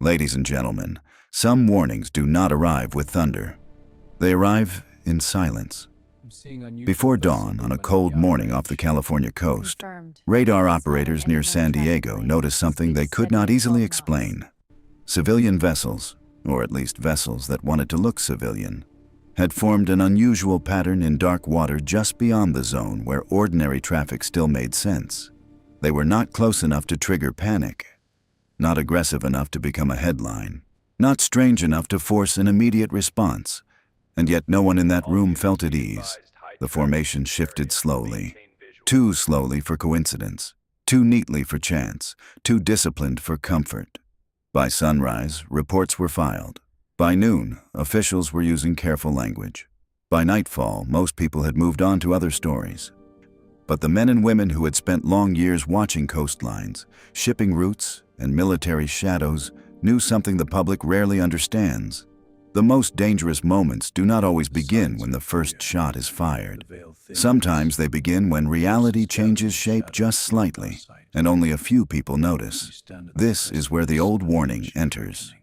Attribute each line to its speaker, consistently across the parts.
Speaker 1: Ladies and gentlemen, some warnings do not arrive with thunder. They arrive in silence. Before dawn on a cold morning off the California coast, radar operators near San Diego noticed something they could not easily explain. Civilian vessels, or at least vessels that wanted to look civilian, had formed an unusual pattern in dark water just beyond the zone where ordinary traffic still made sense. They were not close enough to trigger panic, not aggressive enough to become a headline, not strange enough to force an immediate response, and yet no one in that room felt at ease. The formation shifted slowly, too slowly for coincidence, too neatly for chance, too disciplined for comfort. By sunrise, reports were filed. By noon, officials were using careful language. By nightfall, most people had moved on to other stories. But the men and women who had spent long years watching coastlines, shipping routes, and military shadows knew something the public rarely understands. The most dangerous moments do not always begin when the first shot is fired. Sometimes they begin when reality changes shape just slightly, and only a few people notice. This is where the old warning enters.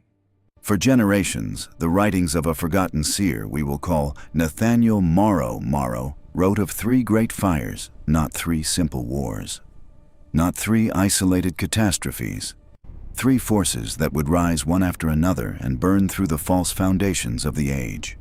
Speaker 1: For generations, the writings of a forgotten seer we will call Nathaniel Morrow wrote of 3 great fires, not 3 simple wars. Not 3 isolated catastrophes. 3 forces that would rise one after another and burn through the false foundations of the age.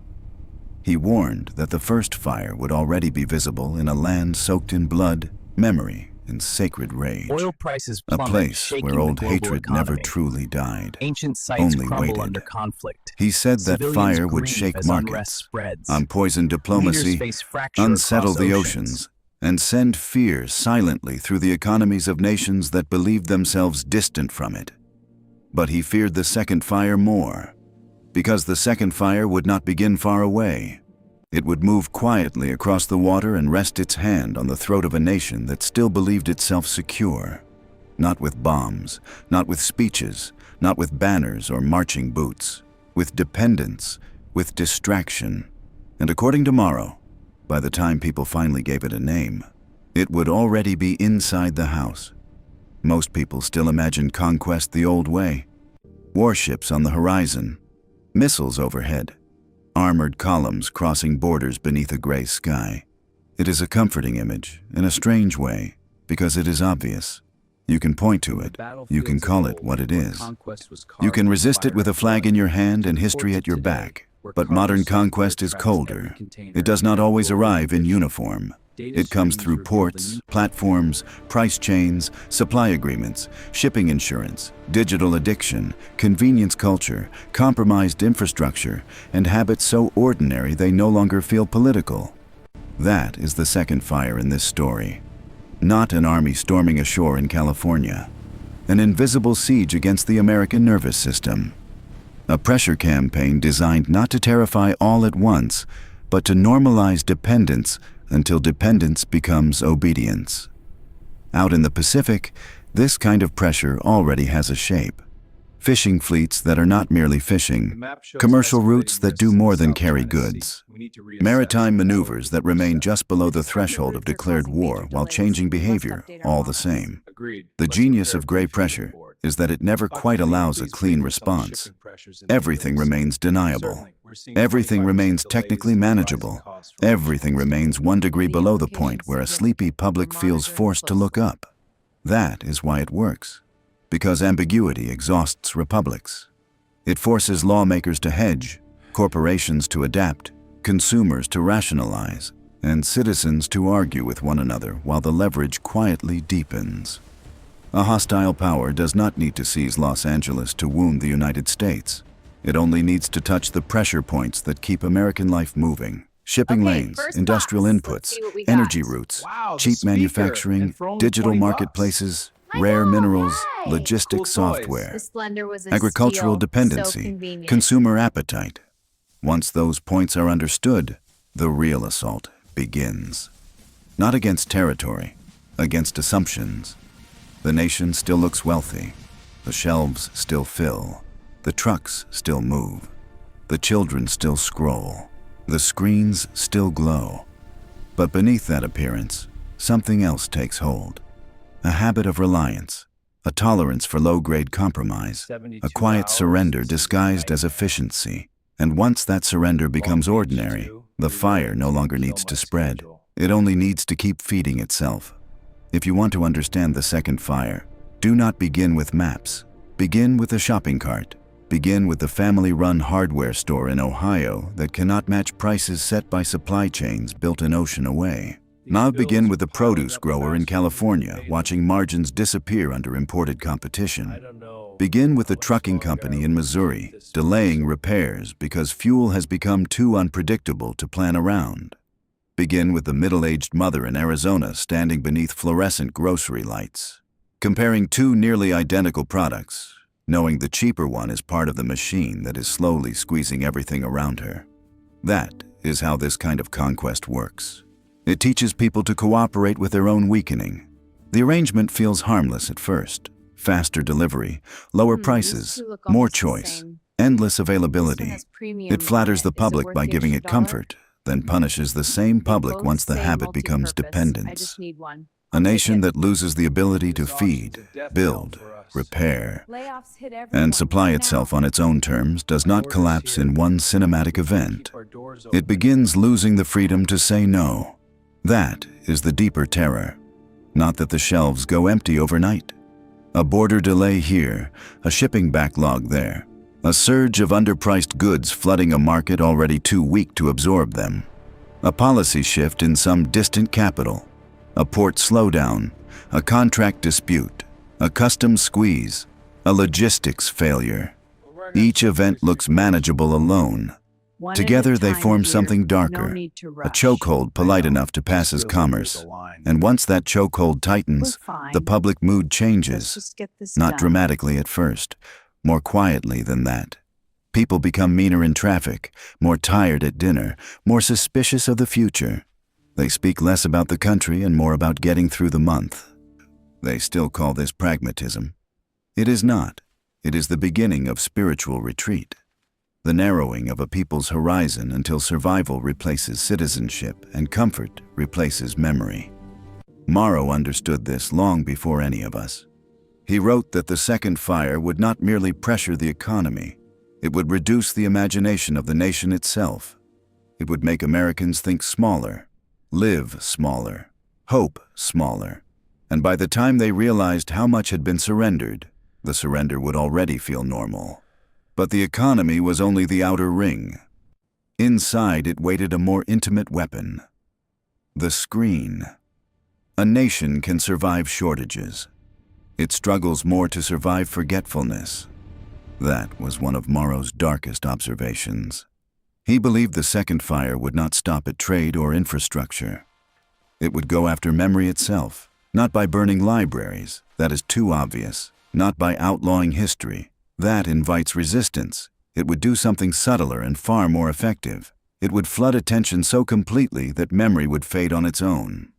Speaker 1: He warned that the first fire would already be visible in a land soaked in blood, memory, and sacred rage.
Speaker 2: Oil prices
Speaker 1: a
Speaker 2: plummet,
Speaker 1: place where old hatred
Speaker 2: economy.
Speaker 1: never truly died,
Speaker 2: Ancient sites
Speaker 1: only
Speaker 2: crumble
Speaker 1: waited.
Speaker 2: under conflict.
Speaker 1: He said that
Speaker 2: Civilians
Speaker 1: fire would
Speaker 2: grieve
Speaker 1: shake
Speaker 2: as unrest
Speaker 1: markets,
Speaker 2: spreads.
Speaker 1: unpoison diplomacy,
Speaker 2: Leaders face fracture
Speaker 1: unsettle
Speaker 2: across
Speaker 1: the
Speaker 2: oceans.
Speaker 1: oceans, and send fear silently through the economies of nations that believed themselves distant from it. But he feared the second fire more, because the second fire would not begin far away. It would move quietly across the water and rest its hand on the throat of a nation that still believed itself secure. Not with bombs, not with speeches, not with banners or marching boots. With dependence, with distraction. And according to Morrow, by the time people finally gave it a name, it would already be inside the house. Most people still imagine conquest the old way. Warships on the horizon, missiles overhead, armored columns crossing borders beneath a gray sky. It is a comforting image, in a strange way, because it is obvious. You can point to it, you can call it what it is. You can resist it with a flag in your hand and history at your back. But modern conquest is colder. It does not always arrive in uniform. It comes through ports, platforms, price chains, supply agreements, shipping insurance, digital addiction, convenience culture, compromised infrastructure, and habits so ordinary they no longer feel political. That is the second fire in this story. Not an army storming a shore in California. An invisible siege against the American nervous system. A pressure campaign designed not to terrify all at once, but to normalize dependence until dependence becomes obedience. Out in the Pacific, this kind of pressure already has a shape. Fishing fleets that are not merely fishing, commercial routes that do more than carry goods, maritime maneuvers that remain just below the threshold of declared war while changing behavior all the same. The genius of gray pressure is that it never quite allows a clean response. Everything remains deniable. Everything remains technically manageable. Everything remains 1 degree below the point where a sleepy public feels forced to look up. That is why it works. Because ambiguity exhausts republics. It forces lawmakers to hedge, corporations to adapt, consumers to rationalize, and citizens to argue with one another while the leverage quietly deepens. A hostile power does not need to seize Los Angeles to wound the United States. It only needs to touch the pressure points that keep American life moving. Shipping lanes, industrial inputs, energy routes, cheap manufacturing, digital marketplaces, rare minerals, logistics software, agricultural dependency, consumer appetite. Once those points are understood, the real assault begins. Not against territory, against assumptions. The nation still looks wealthy. The shelves still fill. The trucks still move. The children still scroll. The screens still glow. But beneath that appearance, something else takes hold. A habit of reliance, a tolerance for low-grade compromise, a quiet surrender disguised as efficiency. And once that surrender becomes ordinary, the fire no longer needs to spread. It only needs to keep feeding itself. If you want to understand the second fire, do not begin with maps. Begin with a shopping cart. Begin with the family-run hardware store in Ohio that cannot match prices set by supply chains built an ocean away. Now begin with the produce grower in California watching margins disappear under imported competition. Begin with the trucking company in Missouri delaying repairs because fuel has become too unpredictable to plan around. Begin with the middle-aged mother in Arizona standing beneath fluorescent grocery lights, comparing two nearly identical products, knowing the cheaper one is part of the machine that is slowly squeezing everything around her. That is how this kind of conquest works. It teaches people to cooperate with their own weakening. The arrangement feels harmless at first. Faster delivery, lower prices, more choice, endless availability. It flatters the public by giving it comfort, then punishes the same public once the habit becomes dependence. A nation that loses the ability to feed, build, repair, and supply itself on its own terms does not collapse in one cinematic event. It begins losing the freedom to say no. That is the deeper terror. Not that the shelves go empty overnight. A border delay here, a shipping backlog there, a surge of underpriced goods flooding a market already too weak to absorb them. A policy shift in some distant capital, a port slowdown, a contract dispute, a customs squeeze, a logistics failure. Each event looks manageable alone. Together they form something darker, a chokehold polite enough to pass as commerce. And once that chokehold tightens, the public mood changes, not dramatically at first, more quietly than that. People become meaner in traffic, more tired at dinner, more suspicious of the future. They speak less about the country and more about getting through the month. They still call this pragmatism. It is not. It is the beginning of spiritual retreat. The narrowing of a people's horizon until survival replaces citizenship and comfort replaces memory. Morrow understood this long before any of us. He wrote that the second fire would not merely pressure the economy, it would reduce the imagination of the nation itself. It would make Americans think smaller, live smaller, hope smaller. And by the time they realized how much had been surrendered, the surrender would already feel normal. But the economy was only the outer ring. Inside it waited a more intimate weapon. The screen. A nation can survive shortages. It struggles more to survive forgetfulness. That was one of Morrow's darkest observations. He believed the second fire would not stop at trade or infrastructure. It would go after memory itself, not by burning libraries, that is too obvious, not by outlawing history. That invites resistance. It would do something subtler and far more effective. It would flood attention so completely that memory would fade on its own.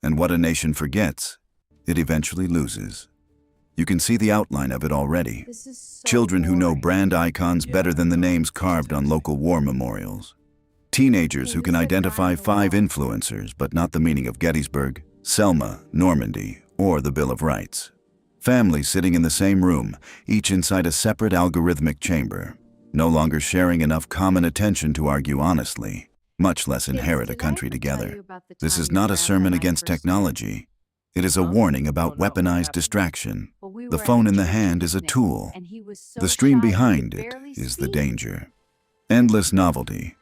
Speaker 1: And what a nation forgets, it eventually loses. You can see the outline of it already. Children who know brand icons better than the names carved on local war memorials. Teenagers who can identify 5 influencers but not the meaning of Gettysburg, Selma, Normandy, or the Bill of Rights. Families sitting in the same room, each inside a separate algorithmic chamber, no longer sharing enough common attention to argue honestly, much less inherit a country together. This is not a sermon against technology. It is a warning about weaponized distraction. The phone in the hand is a tool. The stream behind it is the danger. Endless novelty,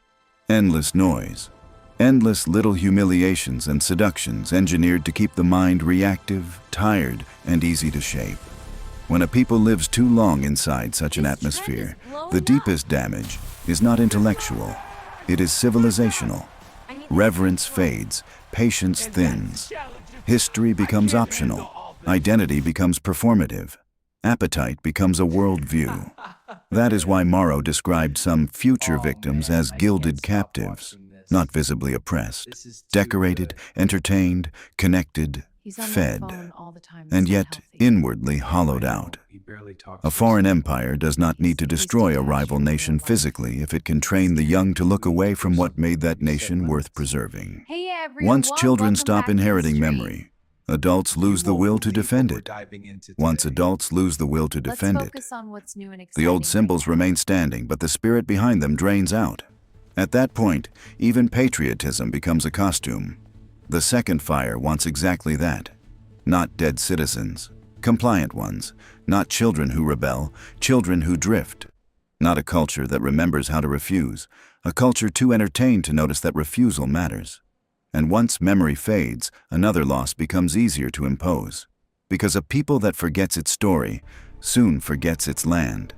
Speaker 1: endless noise, endless little humiliations and seductions engineered to keep the mind reactive, tired, and easy to shape. When a people lives too long inside such an atmosphere, the deepest damage is not intellectual, it is civilizational. Reverence fades, patience thins. History becomes optional, identity becomes performative, appetite becomes a worldview. That is why Morrow described some future victims as gilded captives. Not visibly oppressed, decorated, entertained, connected, fed, and yet inwardly hollowed out. A foreign empire does not need to destroy a rival nation physically if it can train the young to look away from what made that nation worth preserving. Once children stop inheriting memory, adults lose the will to defend it. Once adults lose the will to defend it,
Speaker 2: Let's focus on what's new and
Speaker 1: the old
Speaker 2: exciting
Speaker 1: symbols
Speaker 2: right now.
Speaker 1: remain standing, but the spirit behind them drains out. At that point, even patriotism becomes a costume. The second fire wants exactly that. Not dead citizens, compliant ones, not children who rebel, children who drift. Not a culture that remembers how to refuse, a culture too entertained to notice that refusal matters. And once memory fades, another loss becomes easier to impose. Because a people that forgets its story soon forgets its land.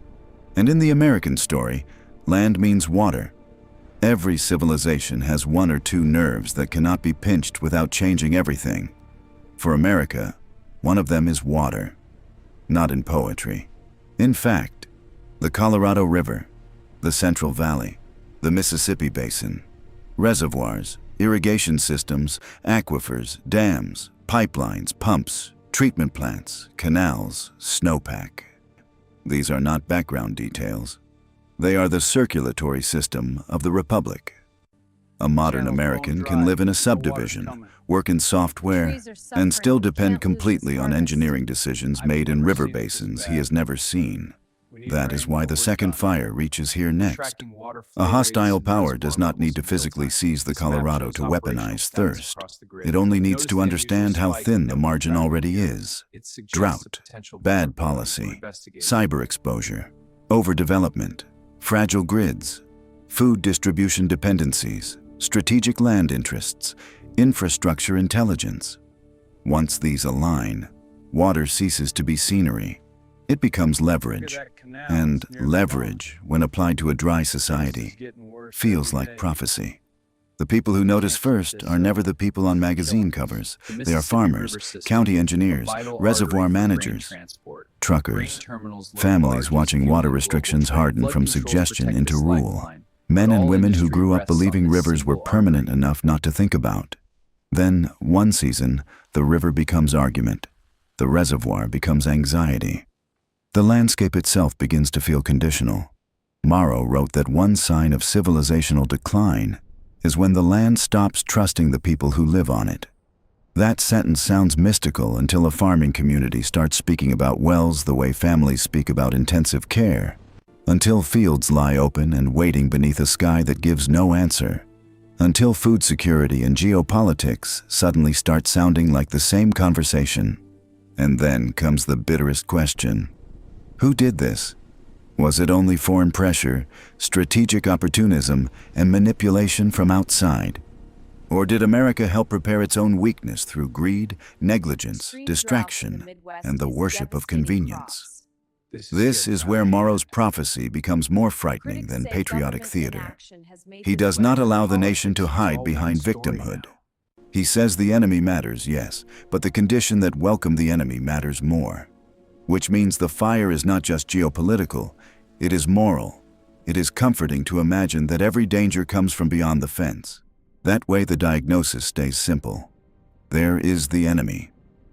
Speaker 1: And in the American story, land means water. Every civilization has one or two nerves that cannot be pinched without changing everything. For America, one of them is water. Not in poetry. In fact, the Colorado River, the Central Valley, the Mississippi Basin, reservoirs, irrigation systems, aquifers, dams, pipelines, pumps, treatment plants, canals, snowpack. These are not background details. They are the circulatory system of the Republic. A modern American can live in a subdivision, work in software, and still depend completely on engineering decisions made in river basins he has never seen. That is why the second fire reaches here next. A hostile power does not need to physically seize the Colorado to weaponize thirst. It only needs to understand how thin the margin already is. Drought, bad policy, cyber exposure, overdevelopment, fragile grids, food distribution dependencies, strategic land interests, infrastructure intelligence. Once these align, water ceases to be scenery. It becomes leverage, and leverage, when applied to a dry society, feels like prophecy. The people who notice first are never the people on magazine covers. They are farmers, county engineers, reservoir managers, truckers, families watching water restrictions harden from suggestion into rule, men and women who grew up believing rivers were permanent enough not to think about. Then, one season, the river becomes argument. The reservoir becomes anxiety. The landscape itself begins to feel conditional. Morrow wrote that one sign of civilizational decline is when the land stops trusting the people who live on it. That sentence sounds mystical until a farming community starts speaking about wells the way families speak about intensive care, until fields lie open and waiting beneath a sky that gives no answer, until food security and geopolitics suddenly start sounding like the same conversation. And then comes the bitterest question. Who did this? Was it only foreign pressure, strategic opportunism, and manipulation from outside? Or did America help prepare its own weakness through greed, negligence, distraction, and the worship of convenience? This is where Morrow's prophecy becomes more frightening than patriotic theater. He does not allow the nation to hide behind victimhood. He says the enemy matters, yes, but the condition that welcomed the enemy matters more. Which means the fire is not just geopolitical, it is moral. It is comforting to imagine that every danger comes from beyond the fence. That way the diagnosis stays simple. There is the enemy.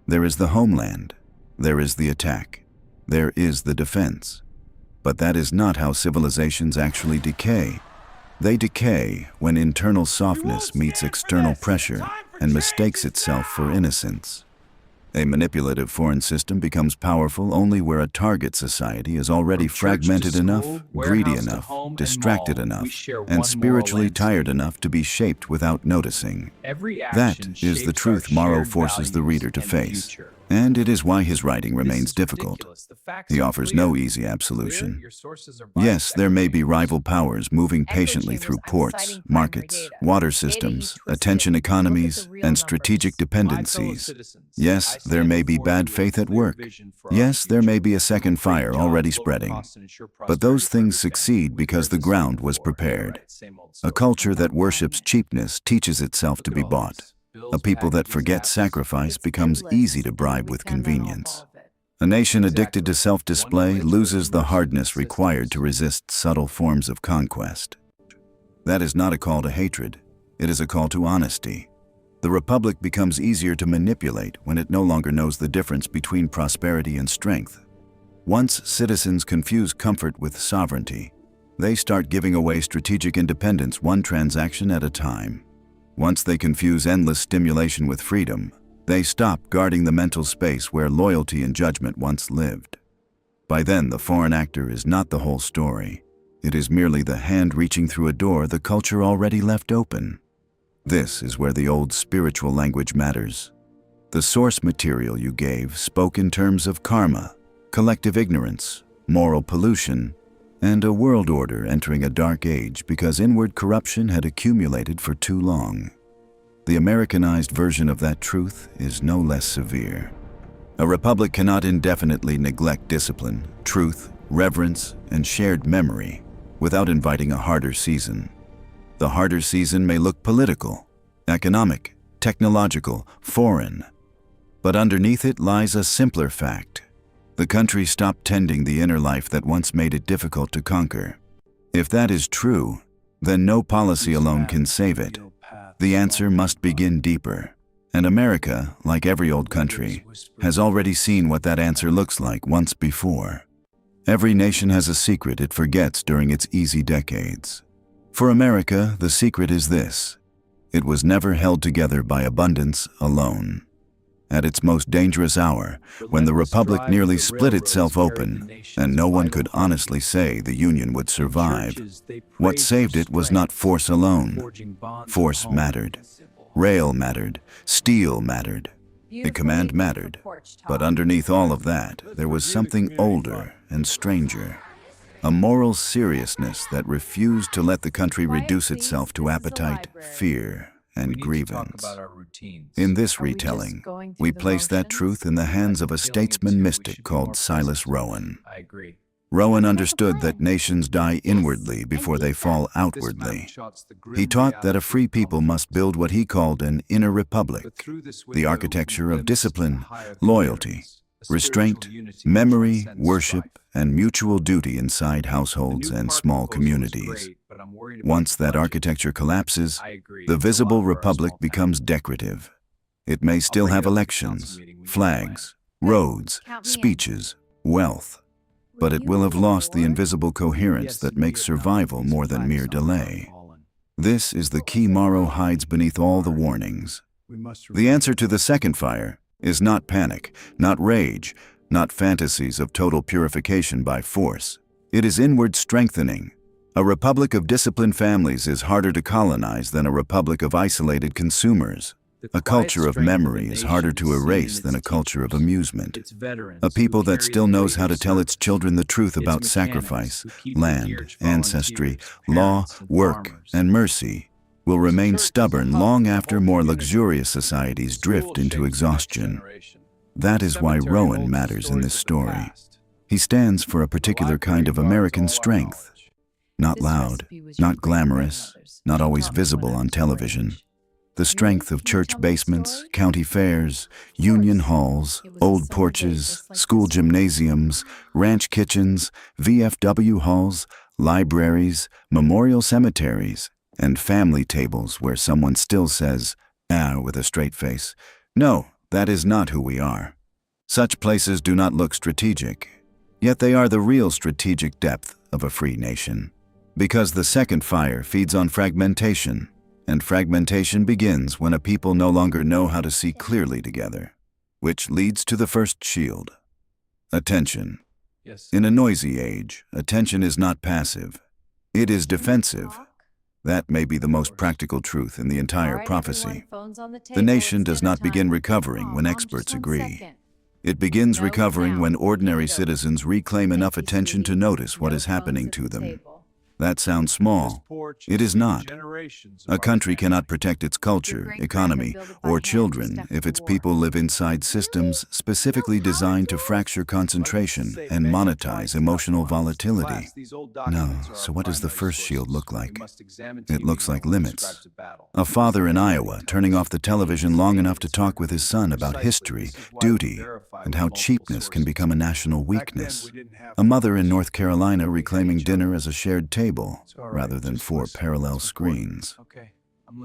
Speaker 1: There is the homeland. There is the attack. There is the defense. But that is not how civilizations actually decay. They decay when internal softness meets external pressure and mistakes itself for innocence. A manipulative foreign system becomes powerful only where a target society is already fragmented enough, greedy enough, distracted enough, and spiritually tired enough to be shaped without noticing. That is the truth Morrow forces the reader to face. And it is why his writing remains difficult. He offers no easy absolution. Yes, there may be rival powers moving patiently through ports, markets, water systems, attention economies, and strategic dependencies. Yes, there may be bad faith at work. Yes, there may be a second fire already spreading. But those things succeed because the ground was prepared. A culture that worships cheapness teaches itself to be bought. A people that forgets sacrifice becomes easy to bribe with convenience. A nation addicted to self-display loses the hardness required to resist subtle forms of conquest. That is not a call to hatred. It is a call to honesty. The Republic becomes easier to manipulate when it no longer knows the difference between prosperity and strength. Once citizens confuse comfort with sovereignty, they start giving away strategic independence one transaction at a time. Once they confuse endless stimulation with freedom, They stop guarding the mental space where loyalty and judgment once lived. By then, the foreign actor is not the whole story. It is merely the hand reaching through a door the culture already left open. This is where the old spiritual language matters. The source material you gave spoke in terms of karma, collective ignorance, moral pollution, and a world order entering a dark age because inward corruption had accumulated for too long. The Americanized version of that truth is no less severe. A republic cannot indefinitely neglect discipline, truth, reverence, and shared memory without inviting a harder season. The harder season may look political, economic, technological, foreign, but underneath it lies a simpler fact. The country stopped tending the inner life that once made it difficult to conquer. If that is true, then no policy alone can save it. The answer must begin deeper. And America, like every old country, has already seen what that answer looks like once before. Every nation has a secret it forgets during its easy decades. For America, the secret is this: it was never held together by abundance alone. At its most dangerous hour, when the Republic nearly split itself open, and no one could honestly say the Union would survive, what saved it was not force alone. Force mattered. Rail mattered. Steel mattered. The command mattered. But underneath all of that, there was something older and stranger. A moral seriousness that refused to let the country reduce itself to appetite, fear, and grievance. In this retelling, we place that truth in the hands of a statesman mystic called Silas Rowan. Rowan understood that nations die inwardly before they fall outwardly. He taught that a free people must build what he called an inner republic, the architecture of discipline, loyalty, restraint, memory, worship, and mutual duty inside households and small communities. Once that architecture collapses, the visible republic becomes decorative. It may still have elections, flags, roads, speeches, wealth, but it will have lost the invisible coherence that makes survival more than mere delay. This is the key Morrow hides beneath all the warnings. The answer to the second fire is not panic, not rage, not fantasies of total purification by force. It is inward strengthening. A republic of disciplined families is harder to colonize than a republic of isolated consumers. A culture of memory is harder to erase than a culture of amusement. A people that still knows how to tell its children the truth about sacrifice, land, ancestry, law, work, and mercy will remain stubborn long after more luxurious societies drift into exhaustion. That is why Rowan matters in this story. He stands for a particular kind of American strength. Not loud, not glamorous, not always visible on television. The strength of church basements, county fairs, union halls, old porches, school gymnasiums, ranch kitchens, VFW halls, libraries, memorial cemeteries, and family tables where someone still says, with a straight face, "No, that is not who we are." Such places do not look strategic, yet they are the real strategic depth of a free nation. Because the second fire feeds on fragmentation, and fragmentation begins when a people no longer know how to see clearly together, which leads to the first shield. Attention. In a noisy age, attention is not passive. It is defensive. That may be the most practical truth in the entire prophecy. The nation does not begin recovering when experts agree. It begins recovering when ordinary citizens reclaim enough attention to notice what is happening to them. That sounds small. It is not. A country cannot protect its culture, economy, or children if its people live inside systems specifically designed to fracture concentration and monetize emotional volatility. No, so what does the first shield look like? It looks like limits. A father in Iowa turning off the television long enough to talk with his son about history, duty, and how cheapness can become a national weakness. A mother in North Carolina reclaiming dinner as a shared table rather than 4 parallel screens.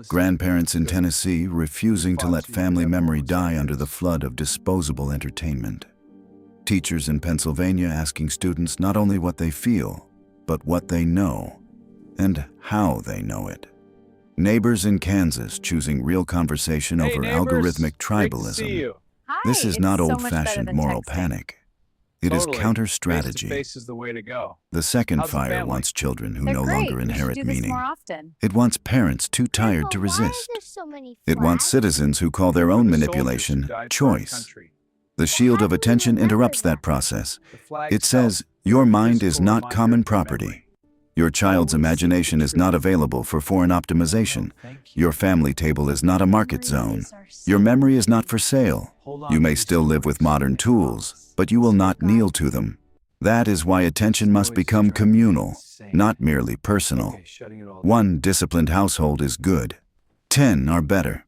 Speaker 1: Grandparents in Tennessee refusing to let family memory die under the flood of disposable entertainment. Teachers in Pennsylvania asking students not only what they feel, but what they know, and how they know it. Neighbors in Kansas choosing real conversation over algorithmic tribalism. This is not old-fashioned moral panic. It is counter-strategy.
Speaker 2: Face is the way to go.
Speaker 1: The second
Speaker 2: How's the
Speaker 1: fire
Speaker 2: family?
Speaker 1: wants children who
Speaker 3: They're
Speaker 1: no
Speaker 3: great.
Speaker 1: longer
Speaker 3: We should
Speaker 1: inherit
Speaker 3: do this
Speaker 1: meaning.
Speaker 3: more often.
Speaker 1: It wants parents too tired to resist. It wants citizens who call their own manipulation choice. The shield of attention interrupts that process. It says, your mind is not common property. Your child's imagination is not available for foreign optimization. Your family table is not a market zone. Your memory is not for sale. You may still live with modern tools, but you will not kneel to them. That is why attention must become communal, not merely personal. 1 disciplined household is good. 10 are better.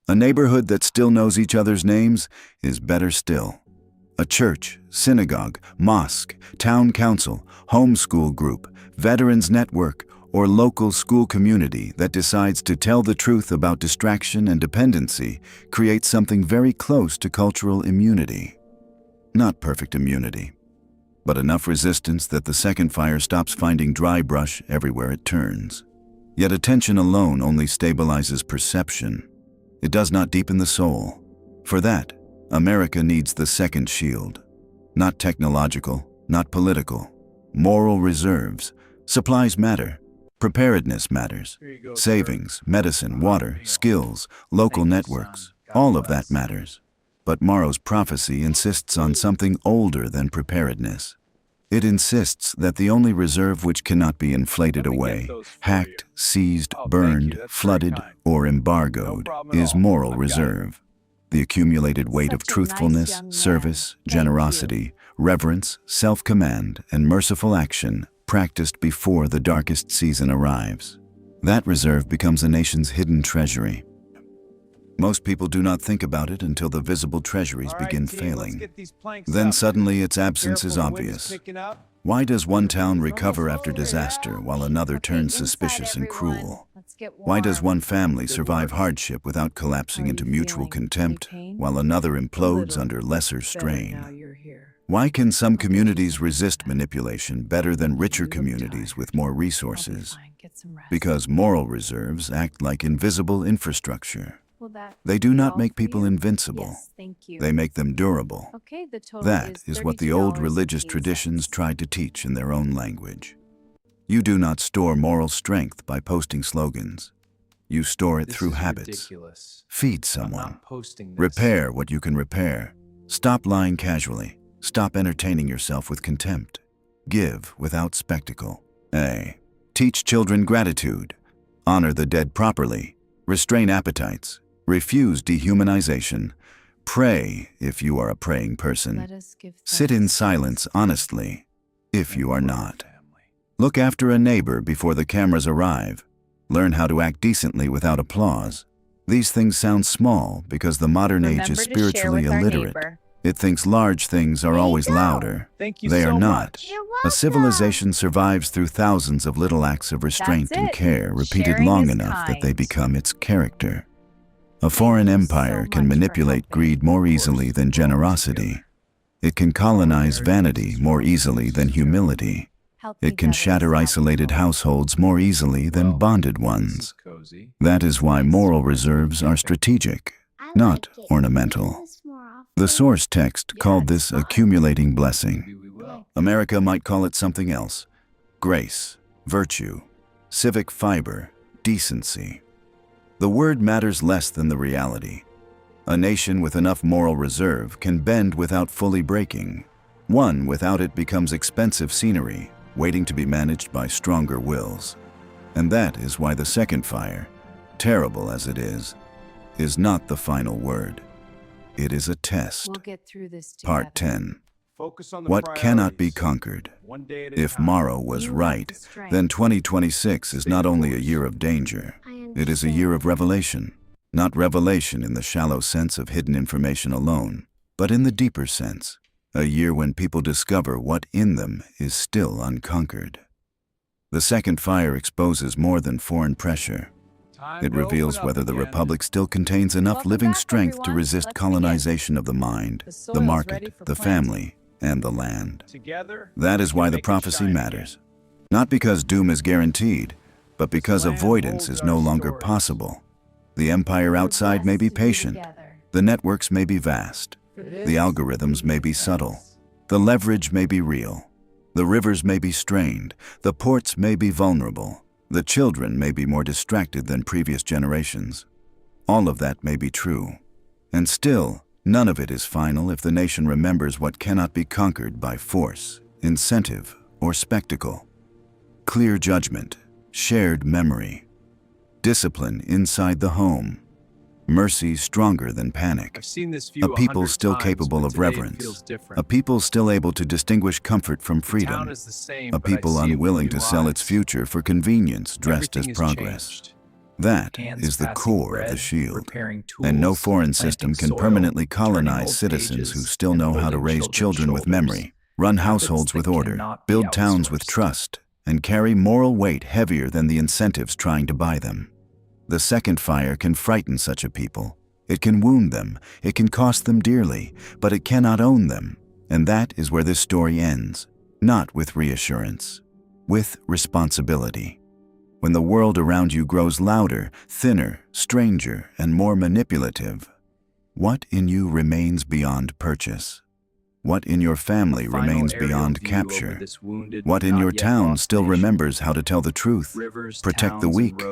Speaker 1: A neighborhood that still knows each other's names is better still. A church, synagogue, mosque, town council, homeschool group, veterans network, or local school community that decides to tell the truth about distraction and dependency creates something very close to cultural immunity. Not perfect immunity, but enough resistance that the second fire stops finding dry brush everywhere it turns. Yet attention alone only stabilizes perception. It does not deepen the soul. For that, America needs the second shield. Not technological, not political. Moral reserves. Supplies matter. Preparedness matters. Savings, medicine, water, skills, local networks, all of that matters. But Morrow's prophecy insists on something older than preparedness. It insists that the only reserve which cannot be inflated away, hacked, seized, burned, flooded, or embargoed, is moral reserve. The accumulated weight of truthfulness, service, generosity, reverence, self-command, and merciful action practiced before the darkest season arrives. That reserve becomes a nation's hidden treasury. Most people do not think about it until the visible treasuries begin failing. Then suddenly its absence is obvious. Why does one town recover after disaster while another turns suspicious and cruel? Why does one family survive hardship without collapsing into mutual contempt while another implodes under lesser strain? Why can some communities resist manipulation better than richer communities with more resources? Because moral reserves act like invisible infrastructure. They do not make people invincible. They make them durable. That is what the old religious traditions tried to teach in their own language. You do not store moral strength by posting slogans. You store it through habits. Feed someone. Repair what you can repair. Stop lying casually. Stop entertaining yourself with contempt. Give without spectacle. Teach children gratitude. Honor the dead properly. Restrain appetites. Refuse dehumanization. Pray if you are a praying person. Sit in silence honestly if you are not. Look after a neighbor before the cameras arrive. Learn how to act decently without applause. These things sound small because the modern age is spiritually illiterate. It thinks large things are always louder. They are not. A civilization survives through thousands of little acts of restraint and care repeated long enough that they become its character. A foreign empire can manipulate greed more easily than generosity. It can colonize vanity more easily than humility. It can shatter isolated households more easily than bonded ones. That is why moral reserves are strategic, not ornamental. The source text called this accumulating blessing. America might call it something else: grace, virtue, civic fiber, decency. The word matters less than the reality. A nation with enough moral reserve can bend without fully breaking. One without it becomes expensive scenery, waiting to be managed by stronger wills. And that is why the second fire, terrible as it is not the final word. It is a test.
Speaker 3: We'll get through this together.
Speaker 1: Part 10. What cannot be conquered? If Morrow was right, then 2026 is not only a year of danger, it is a year of revelation. Not revelation in the shallow sense of hidden information alone, but in the deeper sense. A year when people discover what in them is still unconquered. The second fire exposes more than foreign pressure. It reveals whether the Republic still contains enough living strength to resist colonization of the mind, the market, the family, and the land. That is why the prophecy matters. Not because doom is guaranteed, But because avoidance is no longer possible, the empire outside may be patient, the networks may be vast, the algorithms may be subtle, the leverage may be real, the rivers may be strained, the ports may be vulnerable, the children may be more distracted than previous generations. All of that may be true. And still, none of it is final if the nation remembers what cannot be conquered by force, incentive, or spectacle. Clear judgment, shared memory, discipline inside the home, mercy stronger than panic, a people still capable of reverence, a people still able to distinguish comfort from freedom, a people unwilling to sell its future for convenience dressed as progress. That is the core of the shield, and no foreign system can permanently colonize citizens who still know how to raise children with memory, run households with order, build towns with trust, and carry moral weight heavier than the incentives trying to buy them. The second fire can frighten such a people. It can wound them, it can cost them dearly, but it cannot own them. And that is where this story ends, not with reassurance, with responsibility. When the world around you grows louder, thinner, stranger, and more manipulative, what in you remains beyond purchase? What in your family remains beyond capture? What in your town still remembers how to tell the truth, protect the weak,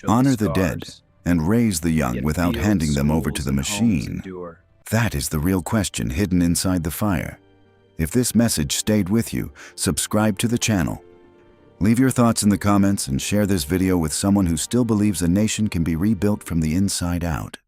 Speaker 1: honor the dead, and raise the young without handing them over to the machine? That is the real question hidden inside the fire. If this message stayed with you, subscribe to the channel. Leave your thoughts in the comments and share this video with someone who still believes a nation can be rebuilt from the inside out.